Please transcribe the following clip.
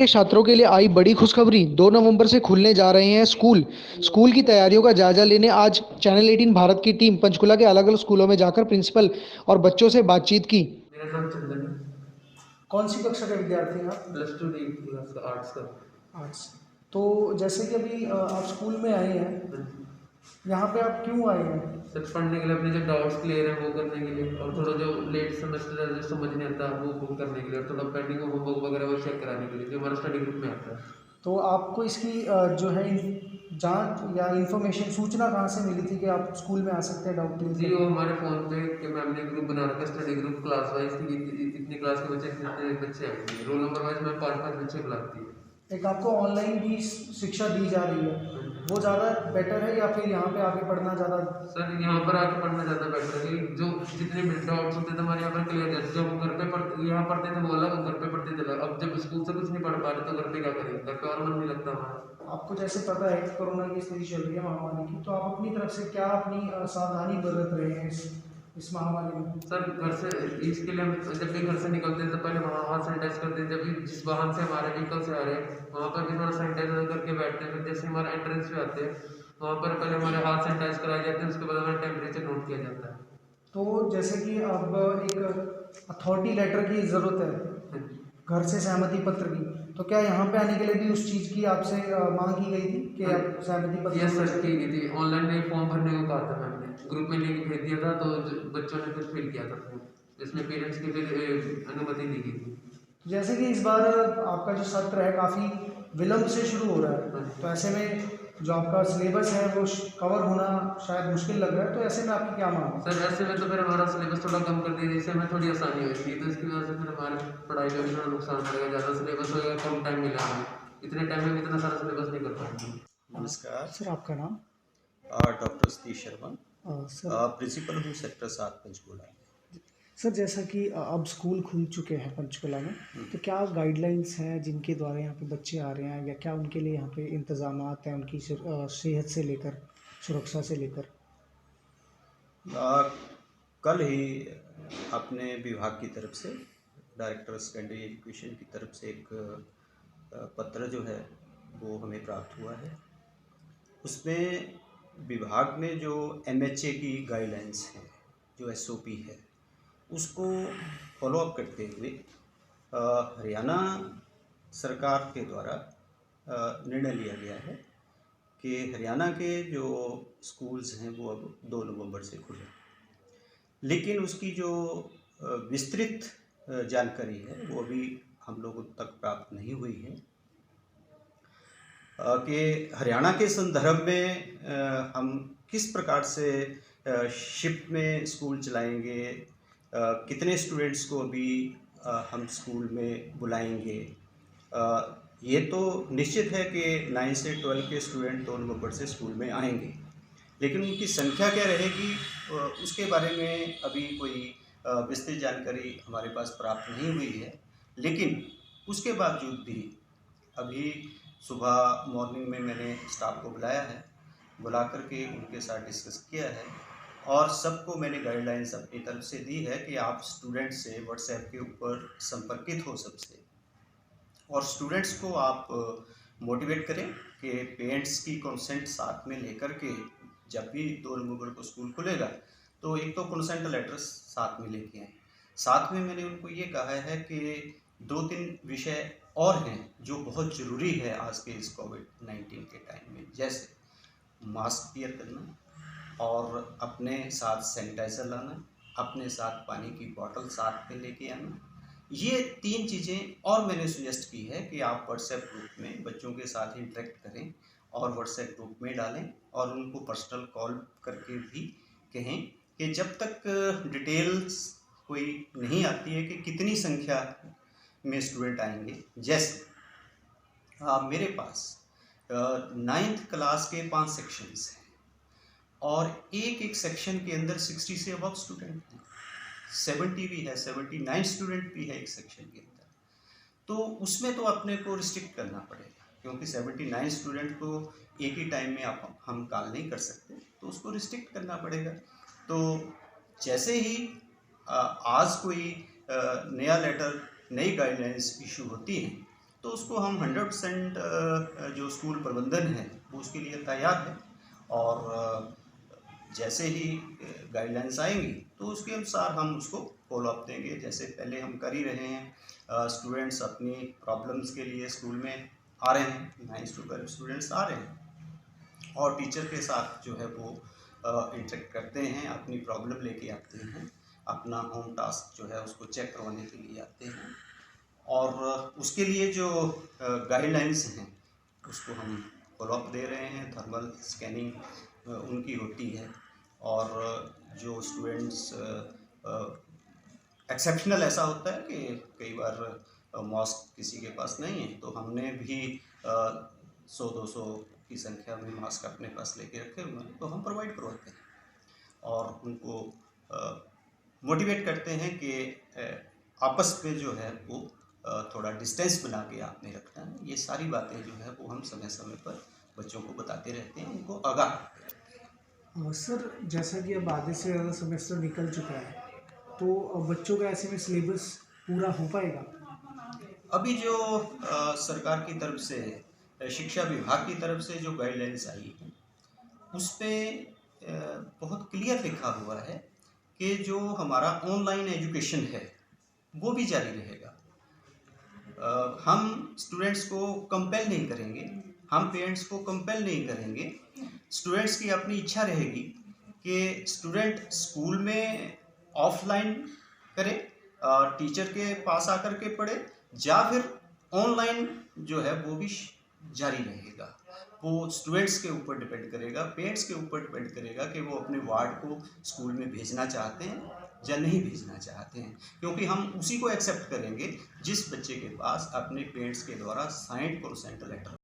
के छात्रों के लिए आई बड़ी खुशखबरी। 2 नवंबर से खुलने जा रहे हैं स्कूल। स्कूल की तैयारियों का जायजा लेने आज चैनल 18 भारत की टीम पंचकुला के अलग-अलग स्कूलों में जाकर प्रिंसिपल और बच्चों से बातचीत की। मेरा नाम चंदन है। कौन सी कक्षा के विद्यार्थी हैं आप? प्लस टू डी क्लास का आर्ट्स का। आर्ट्स। तो जैसे कि अभी आप स्कूल में आए हैं, हाँ जी। यहाँ पे आप क्यों आए हैं? सर पढ़ने के लिए, अपने जो डाउट्स क्लियर है वो करने के लिए, और थोड़ा जो लेट सेमेस्टर है जो समझ नहीं आता वो करने के लिए, और थोड़ा पेंडिंग होमवर्क वगैरह वो चेक कराने के लिए जो हमारा स्टडी ग्रुप में आता है। तो आपको इसकी जो है जांच या इन्फॉर्मेशन सूचना कहाँ से मिली थी कि आप स्कूल में आ सकते हैं डाउट क्लियर जी वो करने? हमारे फ़ोन पे कि मैम ने ग्रुप बना रखा है, स्टडी ग्रुप क्लास वाइज की, इतनी क्लास के बच्चे इतने बच्चे आएंगे, रोल नंबर वाइज मैं 5-5 बच्चे बुलाती है। एक आपको ऑनलाइन भी शिक्षा दी जा रही है, वो ज़्यादा बेटर है या फिर यहाँ पे आके पढ़ना ज़्यादा? सर यहाँ पर आके पढ़ना ज़्यादा बेटर है, क्योंकि जो जितने भी डाउट्स होते थे हमारे यहाँ पर क्लियर थे। जब हम घर पे यहाँ पढ़ते थे वो अलग, हम घर पे पढ़ते थे अलग। अब जब स्कूल से कुछ नहीं पढ़ पा रहे तो घर पे क्या करेंगे, घर पे और मन नहीं लगता हमारा। आपको जैसे पता है कि कोरोना की स्थिति चल रही है महामारी की, तो आप अपनी तरफ से क्या अपनी सावधानी बरत रहे हैं इस महामारी में? सर घर से इसके लिए हम जब भी घर से निकलते हैं तो पहले वहाँ हाथ सैनिटाइज करते हैं। जब भी जिस वाहन से हमारे व्हीकल से आ रहे हैं वहाँ पर भी थोड़ा सैनिटाइजर करके बैठते हैं। फिर जैसे हमारा एंट्रेंस पे आते हैं वहाँ पर पहले हमारे हाथ सैनिटाइज कराए जाते हैं, उसके बाद हमारा टेम्परेचर नोट किया जाता है। तो जैसे कि अब एक अथॉरिटी लेटर की ज़रूरत है, हाँ जी। घर से सहमति पत्र की, तो क्या यहाँ पे आने के लिए भी उस चीज़ की आपसे मांग की गई थी कि हाँ आप सहमति पत्र यस होना सर, की चाहिए? गई थी। ऑनलाइन में फॉर्म भरने को कहा था मैम ने, ग्रुप में लिंक भेज दिया था तो बच्चों ने फिर फिल किया था फॉर्म, जिसमें पेरेंट्स की फिर अनुमति दी गई थी। तो जैसे कि इस बार आपका जो सत्र है काफ़ी विलंब से शुरू हो रहा है, हाँ जी। तो ऐसे में जो आपका सिलेबस है वो कवर होना शायद मुश्किल लग रहा है, तो ऐसे में आपकी क्या मांग है? सर ऐसे में तो फिर हमारा सिलेबस थोड़ा कम कर दिया जिससे हमें थोड़ी आसानी होगी, तो इसकी वजह से फिर हमारे पढ़ाई में भी थोड़ा नुकसान पड़ेगा। ज़्यादा सिलेबस होगा, कम टाइम मिला हमें, इतने टाइम में भी इतना सारा सिलेबस नहीं कर पाएंगे। नमस्कार। सर आपका नाम? Doctor Satish Sharma. Sir principal हूँ सेक्टर 7 पंचकुला। सर जैसा कि अब स्कूल खुल चुके हैं पंचकुला में, तो क्या गाइडलाइंस हैं जिनके द्वारा यहाँ पे बच्चे आ रहे हैं, या क्या उनके लिए यहाँ पे इंतज़ामात हैं उनकी सेहत से लेकर सुरक्षा से लेकर? आ, कल ही अपने विभाग की तरफ से डायरेक्टर सेकेंडरी एजुकेशन की तरफ से एक पत्र जो है वो हमें प्राप्त हुआ है। उसमें विभाग ने जो एमएचए की गाइडलाइंस है, जो एसओपी है, उसको फॉलोअप करते हुए हरियाणा सरकार के द्वारा निर्णय लिया गया है कि हरियाणा के जो स्कूल्स हैं वो अब 2 नवंबर से खुले, लेकिन उसकी जो विस्तृत जानकारी है वो अभी हम लोगों तक प्राप्त नहीं हुई है कि हरियाणा के संदर्भ में हम किस प्रकार से शिफ्ट में स्कूल चलाएंगे, कितने स्टूडेंट्स को अभी हम स्कूल में बुलाएंगे। ये तो निश्चित है कि 9 से 12 के स्टूडेंट 2 नवंबर से स्कूल में आएंगे, लेकिन उनकी संख्या क्या रहेगी उसके बारे में अभी कोई विस्तृत जानकारी हमारे पास प्राप्त नहीं हुई है। लेकिन उसके बावजूद भी अभी सुबह मॉर्निंग में मैंने स्टाफ को बुलाया है, बुला कर के उनके साथ डिस्कस किया है, और सबको मैंने गाइडलाइंस अपनी तरफ से दी है कि आप स्टूडेंट से व्हाट्सएप के ऊपर संपर्कित हो सबसे, और स्टूडेंट्स को आप मोटिवेट करें कि पेरेंट्स की कंसेंट साथ में लेकर के जब भी 2 नवंबर को स्कूल खुलेगा तो एक तो कंसेंट लेटर साथ में लेके आएँ। साथ में मैंने उनको ये कहा है कि 2-3 विषय और हैं जो बहुत ज़रूरी है आज के इस कोविड-19 के टाइम में, जैसे मास्क वियर करना और अपने साथ सैनिटाइज़र लाना, अपने साथ पानी की बॉटल साथ में लेके आना। ये 3 चीज़ें और मैंने सजेस्ट की है कि आप व्हाट्सएप ग्रुप में बच्चों के साथ इंटरेक्ट करें और व्हाट्सएप ग्रुप में डालें, और उनको पर्सनल कॉल करके भी कहें कि जब तक डिटेल्स कोई नहीं आती है कि कितनी संख्या में स्टूडेंट आएंगे। जैसे मेरे पास 9th क्लास के 5 सेक्शंस हैं और एक सेक्शन के अंदर 60 से अबव स्टूडेंट हैं, 70 भी है, 79 स्टूडेंट भी है एक सेक्शन के अंदर। तो उसमें तो अपने को रिस्ट्रिक्ट करना पड़ेगा, क्योंकि 79 स्टूडेंट को एक ही टाइम में हम कॉल नहीं कर सकते, तो उसको रिस्ट्रिक्ट करना पड़ेगा। तो जैसे ही आज कोई नया लेटर, नई गाइडलाइंस इशू होती हैं तो उसको हम 100% जो स्कूल प्रबंधन है वो उसके लिए तैयार है। और जैसे ही गाइडलाइंस आएंगी तो उसके अनुसार हम उसको फॉलोअप देंगे, जैसे पहले हम कर ही रहे हैं। स्टूडेंट्स अपनी प्रॉब्लम्स के लिए स्कूल में आ रहे हैं, 9 to 12 स्टूडेंट्स आ रहे हैं और टीचर के साथ जो है वो इंटरेक्ट करते हैं, अपनी प्रॉब्लम लेके आते हैं, अपना होम टास्क जो है उसको चेक करवाने के लिए आते हैं। और उसके लिए जो गाइडलाइंस हैं उसको हम फॉलोअप दे रहे हैं। थर्मल स्कैनिंग उनकी होती है और जो स्टूडेंट्स एक्सेप्शनल ऐसा होता है कि कई बार मास्क किसी के पास नहीं है तो हमने भी 100-200 की संख्या में मास्क अपने पास लेके रखे हुए हैं, तो हम प्रोवाइड करवाते हैं और उनको मोटिवेट करते हैं कि आपस में जो है वो थोड़ा डिस्टेंस बना के आपने रखना है। ये सारी बातें जो है वो हम समय समय पर बच्चों को बताते रहते हैं, उनको आगाह करते रहते हैं। सर, जैसा कि अब आधे से ज़्यादा सेमेस्टर निकल चुका है, तो बच्चों का ऐसे में सिलेबस पूरा हो पाएगा? अभी जो सरकार की तरफ से शिक्षा विभाग की तरफ से जो गाइडलाइंस आई है उस पे बहुत क्लियर लिखा हुआ है कि जो हमारा ऑनलाइन एजुकेशन है वो भी जारी रहेगा। हम स्टूडेंट्स को कंपेल नहीं करेंगे, हम पेरेंट्स को कंपेल नहीं करेंगे। स्टूडेंट्स की अपनी इच्छा रहेगी कि स्टूडेंट स्कूल में ऑफलाइन करे, टीचर के पास आकर के पढ़े, या फिर ऑनलाइन जो है वो भी जारी रहेगा। वो स्टूडेंट्स के ऊपर डिपेंड करेगा, पेरेंट्स के ऊपर डिपेंड करेगा कि वो अपने वार्ड को स्कूल में भेजना चाहते हैं या नहीं भेजना चाहते हैं, क्योंकि हम उसी को एक्सेप्ट करेंगे जिस बच्चे के पास अपने पेरेंट्स के द्वारा साइंड कंसेंट लेटर